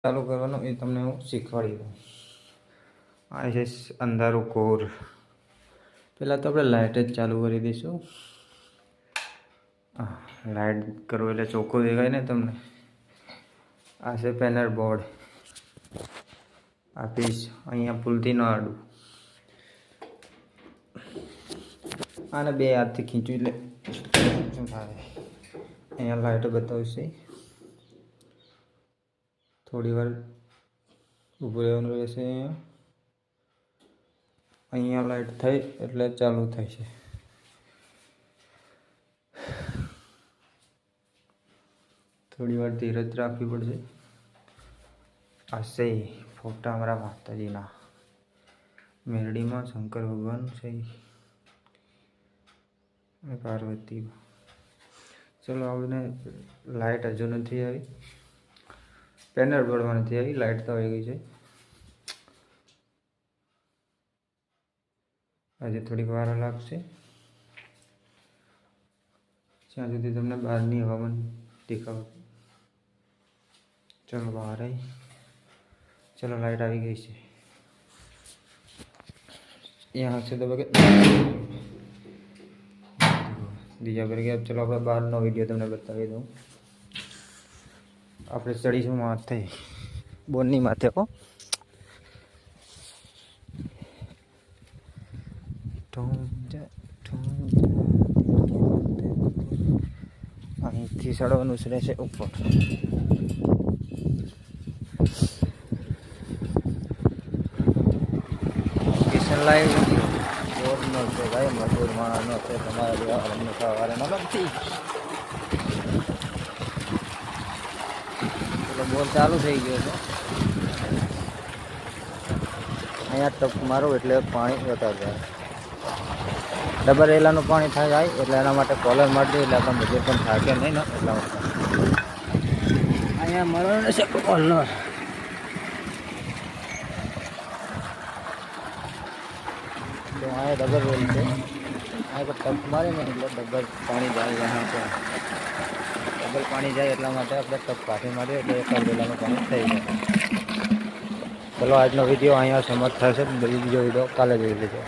ચાલુ કરવાનું એ તમને હું શીખવાડી દઉં. આ છે અંધારું કોર. પહેલાં તો આપણે લાઇટ જ ચાલુ કરી દઈશું. લાઇટ કરો એટલે ચોખ્ખું દેખાય ને તમને. આ છે પેનલ બોર્ડ. આ પીસ અહીંયા ભૂલથી ન આડું. આને બે હાથથી ખીંચું એટલે શું થાય. અહીંયા લાઇટ બતાવશે. થોડી વાર ઊભું રહેવાનું રહેશે. અહીંયા લાઇટ થઈ એટલે ચાલુ થાય છે. થોડી વાર ધીરજ રાખવી પડશે. આશે ફોટા અમારા માતાજીના મેરડીમાં શંકર ભગવાન છે અને પાર્વતી. ચલો આપણે લાઇટ હજુ નથી આવી. પેનલ બોર્ડમાં નથી આવી. લાઇટ તો આવી ગઈ છે. હજી થોડીક વાર લાગશે જ્યાં સુધી તમને બહારની હવામાન દેખાવશે. चलो बाहर आई. चलो लाइट आ गई है. यहाँ से दबा के दिया करके अब चलो अपने बाहर नो वीडियो तुमने बता दूँ. આપણે ચડીશું માથે, બોનની માથે. અહીંથી ચડવાનું રહેશે ઉપર. લાઈવ બોર નો છે ભાઈ. મજૂર માણસ નો છે. તમારા જેવા અમને સવારે ન ગમતી એટલે બોર ચાલુ થઈ ગયો છે. અહીંયા ટપ મારો એટલે પાણી વધારે જાય. ડબલ એલાનું પાણી થાય જાય એટલે એના માટે કોલર મારી દે એટલે આપણે મજૂર પણ થાકે નહીં ને એટલા માટે અહીંયા મળવાનું છે કોલર. तो आए डबल रोल से आए पर टप मारे ने એટલે ડબલ પાણી જાય. यहाँ पे ડબલ પાણી જાય એટલા માટે આપણે ટપ કાઢી મારીએ એટલે એક વેલાનું પાણી થઈ જાય. ચલો આજનો વિડીયો અહીંયા સમાપ્ત થશે. બીજો વિડીયો કાલે જોઈ લેજો.